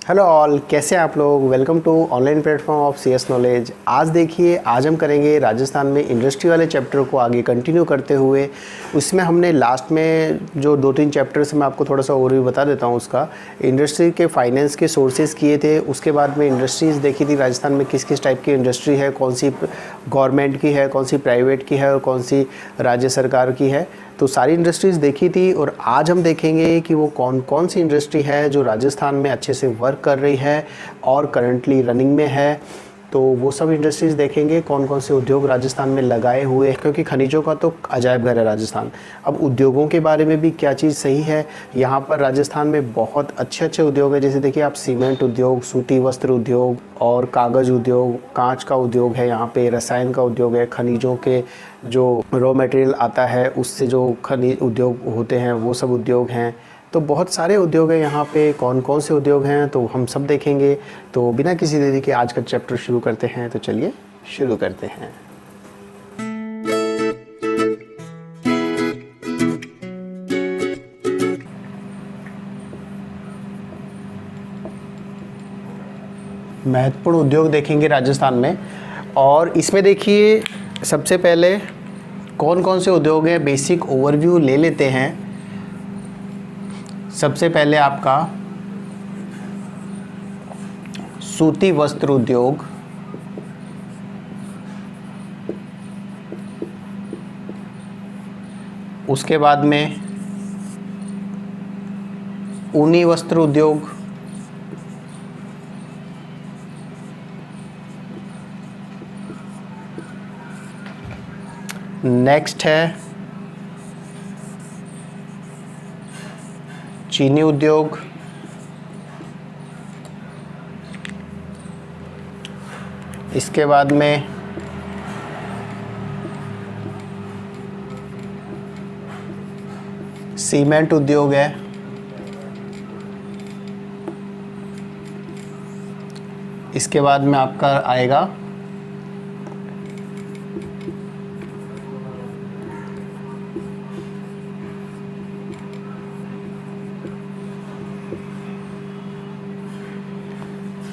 Hello all, कैसे हैं आप लोग। Welcome to online platform of CS knowledge. आज देखिए, आज हम करेंगे राजस्थान में इंडस्ट्री वाले चैप्टर को आगे कंटिन्यू करते हुए। उसमें हमने लास्ट में जो 2-3 चैप्टर्स मैं आपको थोड़ा सा ओवरव्यू बता देता हूँ उसका। इंडस्ट्री के फाइनेंस के सोर्सेज किए थे, उसके बाद में इंडस्ट्रीज़ देखी थी राजस्थान में किस किस टाइप की इंडस्ट्री है, कौन सी गवर्नमेंट की है, कौन सी प्राइवेट की है और कौन सी राज्य सरकार की है। तो सारी इंडस्ट्रीज़ देखी थी और आज हम देखेंगे कि वो कौन कौन सी इंडस्ट्री है जो राजस्थान में अच्छे से वर्क कर रही है और करंटली रनिंग में है। तो वो सब इंडस्ट्रीज़ देखेंगे, कौन कौन से उद्योग राजस्थान में लगाए हुए हैं, क्योंकि खनिजों का तो अजायब घर है राजस्थान। अब उद्योगों के बारे में भी क्या चीज़ सही है, यहाँ पर राजस्थान में बहुत अच्छे अच्छे उद्योग है। जैसे देखिए आप, सीमेंट उद्योग, सूती वस्त्र उद्योग और कागज़ उद्योग, कांच का उद्योग है यहाँ पे, रसायन का उद्योग है, खनिजों के जो रॉ मटेरियल आता है उससे जो खनिज उद्योग होते हैं वो सब उद्योग हैं। तो बहुत सारे उद्योग हैं यहाँ पे। कौन कौन से उद्योग हैं तो हम सब देखेंगे। तो बिना किसी देरी के आज का चैप्टर शुरू करते हैं। तो चलिए शुरू करते हैं। महत्वपूर्ण उद्योग देखेंगे राजस्थान में, और इसमें देखिए सबसे पहले कौन कौन से उद्योग हैं, बेसिक ओवरव्यू ले लेते हैं। सबसे पहले आपका सूती वस्त्र उद्योग, उसके बाद में ऊनी वस्त्र उद्योग, नेक्स्ट है चीनी उद्योग, इसके बाद में सीमेंट उद्योग है, इसके बाद में आपका आएगा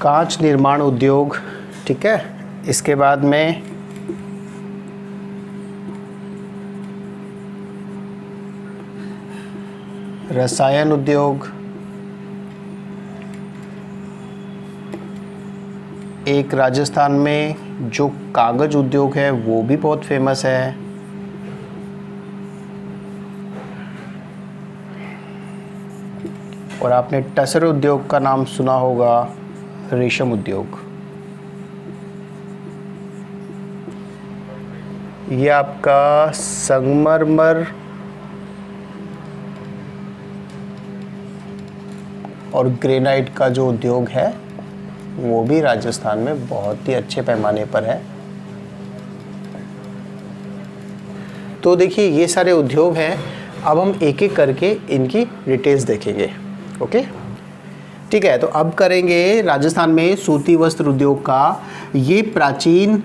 कांच निर्माण उद्योग, ठीक है। इसके बाद में रसायन उद्योग, एक राजस्थान में जो कागज उद्योग है वो भी बहुत फेमस है, और आपने टसर उद्योग का नाम सुना होगा, रेशम उद्योग। ये आपका संगमरमर और ग्रेनाइट का जो उद्योग है वो भी राजस्थान में बहुत ही अच्छे पैमाने पर है। तो देखिए ये सारे उद्योग हैं। अब हम एक एक करके इनकी डिटेल्स देखेंगे। ओके, ठीक है। तो अब करेंगे राजस्थान में सूती वस्त्र उद्योग का। ये प्राचीन,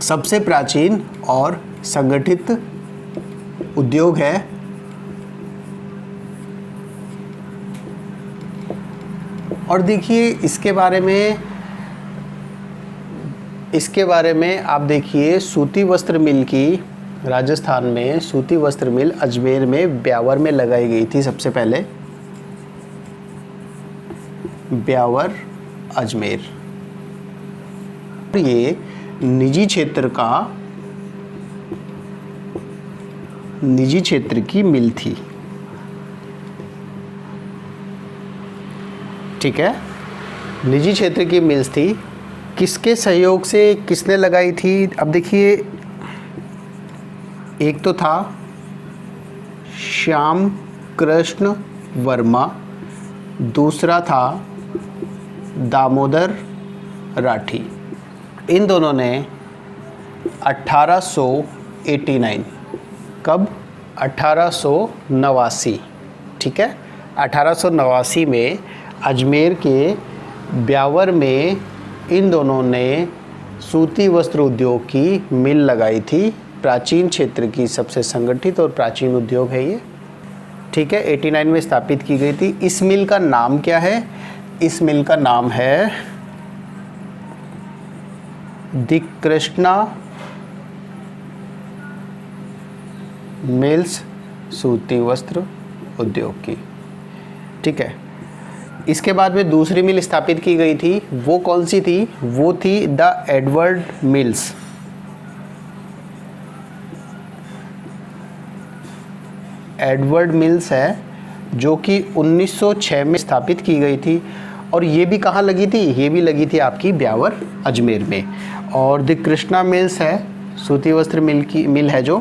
सबसे प्राचीन और संगठित उद्योग है। और देखिए इसके बारे में आप देखिए, सूती वस्त्र मिल की राजस्थान में सूती वस्त्र मिल अजमेर में ब्यावर में लगाई गई थी सबसे पहले। ब्यावर, अजमेर। ये निजी क्षेत्र की मिल थी, ठीक है। निजी क्षेत्र की मिल्स थी। किसके सहयोग से, किसने लगाई थी? अब देखिए, एक तो था श्याम कृष्ण वर्मा, दूसरा था दामोदर राठी। इन दोनों ने 1889, कब? 1889, ठीक है। 1889 में अजमेर के ब्यावर में इन दोनों ने सूती वस्त्र उद्योग की मिल लगाई थी। प्राचीन क्षेत्र की सबसे संगठित और प्राचीन उद्योग है ये, ठीक है। 89 में स्थापित की गई थी। इस मिल का नाम क्या है? इस मिल का नाम है द कृष्णा मिल्स सूती वस्त्र उद्योग की। ठीक है, इसके बाद में दूसरी मिल स्थापित की गई थी, वो कौन सी थी? वो थी the Edward mills. Edward mills है जो कि 1906 में स्थापित की गई थी। और ये भी कहाँ लगी थी? ये भी लगी थी आपकी ब्यावर अजमेर में। और द कृष्णा मिल्स है सूती वस्त्र मिल है जो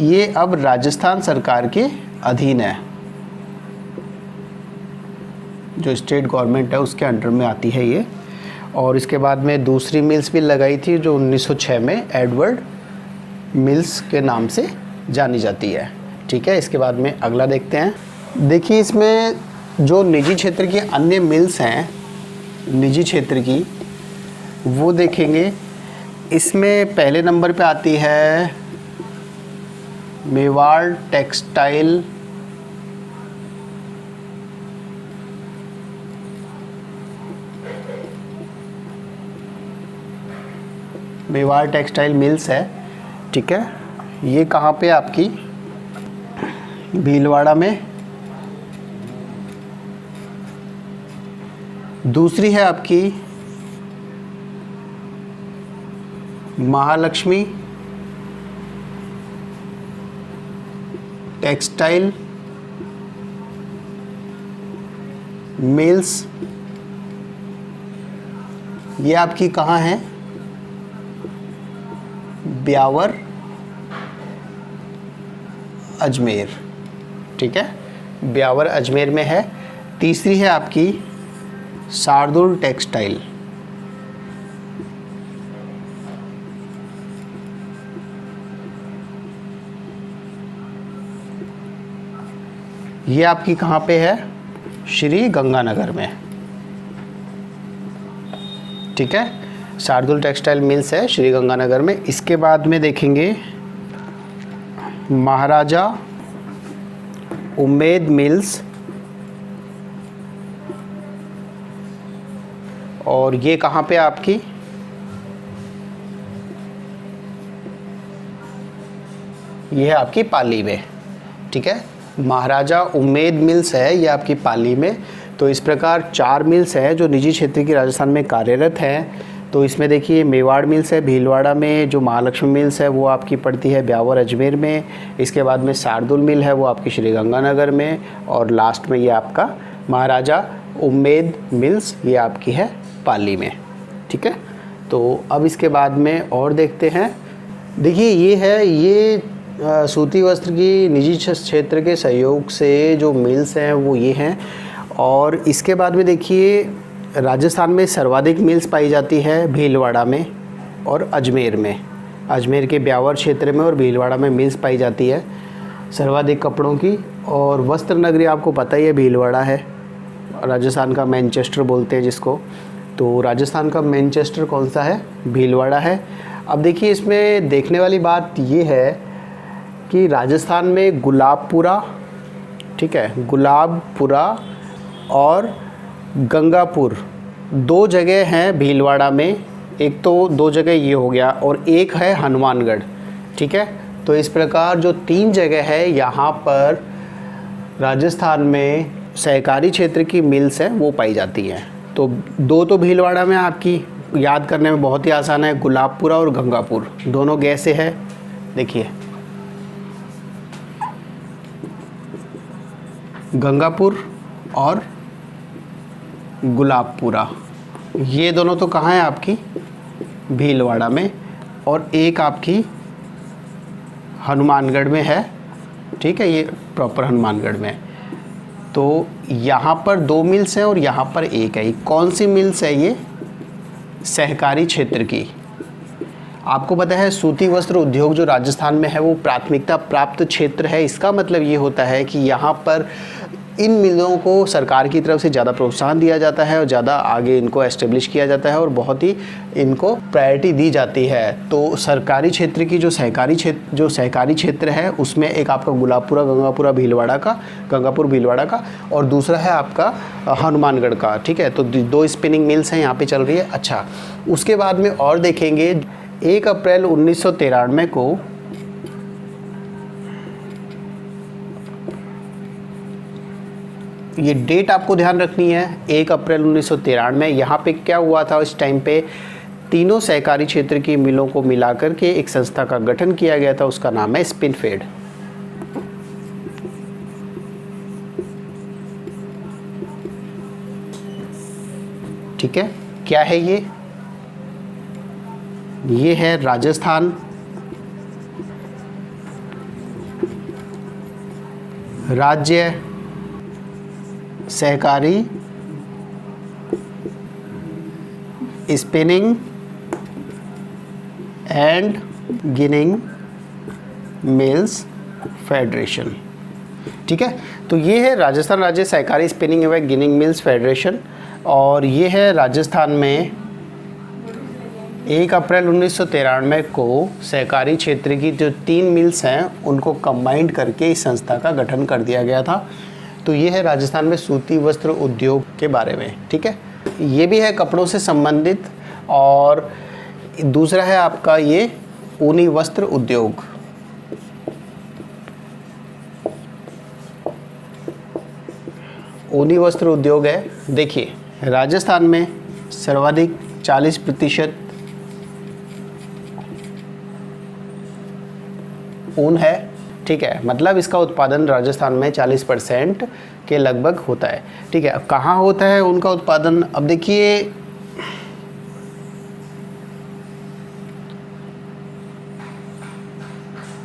ये अब राजस्थान सरकार के अधीन है, जो स्टेट गवर्नमेंट है उसके अंडर में आती है ये। और इसके बाद में दूसरी मिल्स भी लगाई थी जो 1906 में एडवर्ड मिल्स के नाम से जानी जाती है। ठीक है, इसके बाद में अगला देखते हैं। देखिए, इसमें जो निजी क्षेत्र की अन्य मिल्स हैं, निजी क्षेत्र की, वो देखेंगे। इसमें पहले नंबर पे आती है मेवाड़ टेक्सटाइल मिल्स है। ठीक है, ये कहाँ पे? आपकी भीलवाड़ा में। दूसरी है आपकी महालक्ष्मी टेक्सटाइल मिल्स। ये आपकी कहाँ है? ब्यावर अजमेर। ठीक है, ब्यावर अजमेर में है। तीसरी है आपकी शार्दुल टेक्सटाइल। ये आपकी कहाँ पे है? श्री गंगानगर में। ठीक है, शार्दुल टेक्सटाइल मिल्स है श्री गंगानगर में। इसके बाद में देखेंगे महाराजा उम्मेद मिल्स, और ये कहाँ पे आपकी? ये है आपकी पाली में। ठीक है, महाराजा उम्मेद मिल्स है ये आपकी पाली में। तो इस प्रकार 4 मिल्स हैं जो निजी क्षेत्र की राजस्थान में कार्यरत हैं। तो इसमें देखिए मेवाड़ मिल्स है भीलवाड़ा में, जो महालक्ष्मी मिल्स है वो आपकी पड़ती है ब्यावर अजमेर में। इसके बाद में शार्दुल मिल है वो आपकी श्री गंगानगर में। और लास्ट में ये आपका महाराजा उम्मेद मिल्स ये आपकी है पाली में। ठीक है, तो अब इसके बाद में और देखते हैं। देखिए ये सूती वस्त्र की निजी क्षेत्र के सहयोग से जो मिल्स हैं वो ये हैं। और इसके बाद में देखिए राजस्थान में सर्वाधिक मिल्स पाई जाती है भीलवाड़ा में और अजमेर में। अजमेर के ब्यावर क्षेत्र में और भीलवाड़ा में मिल्स पाई जाती है सर्वाधिक कपड़ों की। और वस्त्र नगरी आपको पता ही है भीलवाड़ा है, राजस्थान का मैनचेस्टर बोलते हैं जिसको। तो राजस्थान का मैनचेस्टर कौन सा है? भीलवाड़ा है। अब देखिए इसमें देखने वाली बात ये है कि राजस्थान में गुलाबपुरा, ठीक है, गुलाबपुरा और गंगापुर 2 जगह हैं भीलवाड़ा में। एक तो 2 जगह ये हो गया और एक है हनुमानगढ़। ठीक है, तो इस प्रकार जो 3 जगह है यहाँ पर राजस्थान में सहकारी क्षेत्र की मिल्स हैं वो पाई जाती हैं। तो 2 तो भीलवाड़ा में आपकी याद करने में बहुत ही आसान है, गुलाबपुरा और गंगापुर, दोनों गै से है। देखिए गंगापुर और गुलाबपुरा, ये दोनों तो कहाँ है आपकी? भीलवाड़ा में। और एक आपकी हनुमानगढ़ में है। ठीक है, ये प्रॉपर हनुमानगढ़ में। तो यहाँ पर 2 मिल्स हैं और यहाँ पर एक है। कौन सी मिल्स है ये? सहकारी क्षेत्र की। आपको पता है सूती वस्त्र उद्योग जो राजस्थान में है वो प्राथमिकता प्राप्त क्षेत्र है। इसका मतलब ये होता है कि यहाँ पर इन मिलों को सरकार की तरफ से ज़्यादा प्रोत्साहन दिया जाता है और ज़्यादा आगे इनको एस्टेब्लिश किया जाता है और बहुत ही इनको प्रायोरिटी दी जाती है। तो सरकारी क्षेत्र की जो सहकारी क्षेत्र है उसमें एक आपका गुलाबपुरा गंगापुर भीलवाड़ा का और दूसरा है आपका हनुमानगढ़ का, ठीक है। तो 2 स्पिनिंग मिल्स हैं यहाँ पे चल रही है। अच्छा, उसके बाद में और देखेंगे 1 अप्रैल 1993 को ये डेट आपको ध्यान रखनी है, 1 अप्रैल 1993। यहाँ पे क्या हुआ था, इस टाइम पे तीनों सहकारी क्षेत्र की मिलों को मिलाकर के एक संस्था का गठन किया गया था, उसका नाम है स्पिनफेड। ठीक है, क्या है ये है राजस्थान राज्य सहकारी spinning and ginning mills federation. ठीक है, तो ये है राजस्थान राज्य सहकारी स्पिनिंग एवं गिनिंग मिल्स फेडरेशन और ये है राजस्थान में 1 अप्रैल 1993 को सहकारी क्षेत्र की जो 3 मिल्स हैं उनको कंबाइंड करके इस संस्था का गठन कर दिया गया था। तो ये है राजस्थान में सूती वस्त्र उद्योग के बारे में। ठीक है, ये भी है कपड़ों से संबंधित और दूसरा है आपका ये ऊनी वस्त्र उद्योग। ऊनी वस्त्र उद्योग है, देखिए राजस्थान में सर्वाधिक 40% ऊन है। ठीक है, मतलब इसका उत्पादन राजस्थान में 40% के लगभग होता है। ठीक है, अब कहाँ होता है उनका उत्पादन, अब देखिए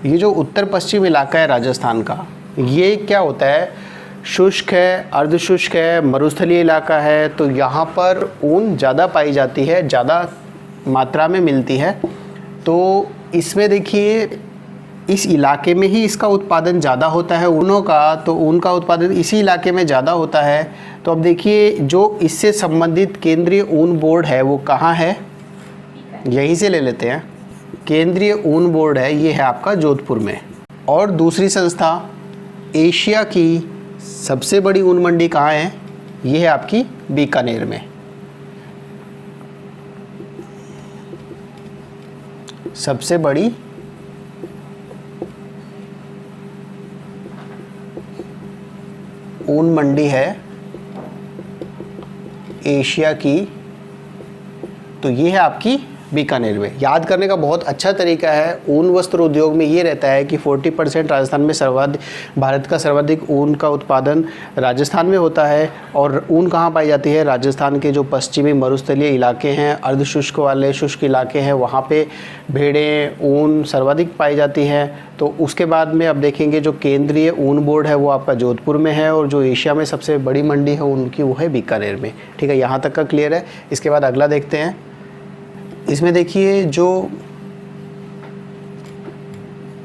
ये जो उत्तर पश्चिम इलाका है राजस्थान का, ये क्या होता है, शुष्क है, अर्धशुष्क है, मरुस्थलीय इलाका है। तो यहाँ पर ऊन ज़्यादा पाई जाती है, ज़्यादा मात्रा में मिलती है। तो इसमें देखिए इस इलाके में ही इसका उत्पादन ज़्यादा होता है ऊनों का, तो ऊन का उत्पादन इसी इलाके में ज़्यादा होता है। तो अब देखिए जो इससे संबंधित केंद्रीय ऊन बोर्ड है वो कहाँ है, यहीं से ले लेते हैं। केंद्रीय ऊन बोर्ड है, ये है आपका जोधपुर में। और दूसरी संस्था एशिया की सबसे बड़ी ऊन मंडी कहाँ है, ये है आपकी बीकानेर में। सबसे बड़ी ऊन मंडी है एशिया की, तो ये है आपकी बीकानेर में। याद करने का बहुत अच्छा तरीका है, ऊन वस्त्र उद्योग में ये रहता है कि 40% राजस्थान में भारत का सर्वाधिक ऊन का उत्पादन राजस्थान में होता है। और ऊन कहाँ पाई जाती है, राजस्थान के जो पश्चिमी मरुस्थलीय इलाके हैं, अर्धशुष्क वाले शुष्क इलाके हैं, वहाँ पे भेड़ें ऊन सर्वाधिक पाई जाती हैं। तो उसके बाद में अब देखेंगे जो केंद्रीय ऊन बोर्ड है वो आपका जोधपुर में है और जो एशिया में सबसे बड़ी मंडी है उनकी वो है बीकानेर में। ठीक है, यहाँ तक का क्लियर है। इसके बाद अगला देखते हैं। इसमें देखिए जो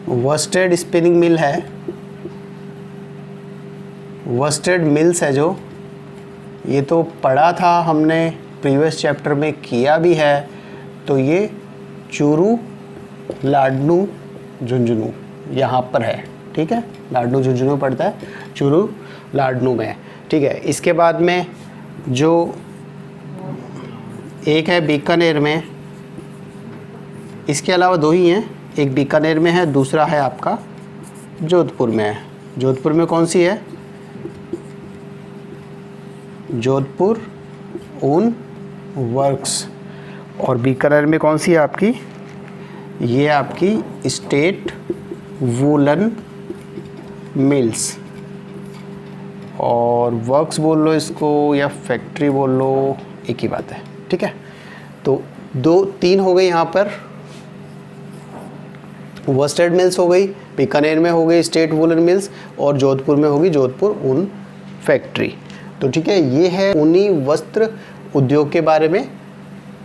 वस्टेड स्पिनिंग मिल है, वस्टेड मिल्स है जो, ये तो पढ़ा था हमने प्रीवियस चैप्टर में, किया भी है। तो ये चूरू, लाडनू, झुंझुनू यहाँ पर है। ठीक है, लाडनू झुंझुनू पड़ता है, चूरू लाडनू में। ठीक है, इसके बाद में जो एक है बीकानेर में, इसके अलावा 2 ही हैं, एक बीकानेर में है, दूसरा है आपका जोधपुर में है। जोधपुर में कौन सी है, जोधपुर ऊन वर्क्स। और बीकानेर में कौन सी है आपकी, ये आपकी स्टेट वूलन मिल्स। और वर्क्स बोल लो इसको या फैक्ट्री बोल लो, एक ही बात है। ठीक है, तो 2-3 हो गई यहाँ पर, वस्टेड मिल्स हो गई, बीकानेर में हो गई स्टेट वूलन मिल्स और जोधपुर में होगी जोधपुर ऊन फैक्ट्री। तो ठीक है, ये है ऊनी वस्त्र उद्योग के बारे में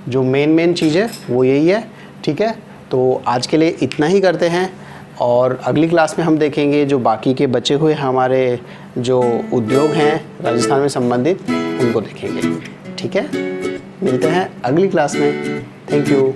जो मेन चीज़ है वो यही है। ठीक है, तो आज के लिए इतना ही करते हैं और अगली क्लास में हम देखेंगे जो बाकी के बचे हुए हमारे जो उद्योग हैं राजस्थान में संबंधित, उनको देखेंगे। ठीक है, मिलते हैं अगली क्लास में। Thank you.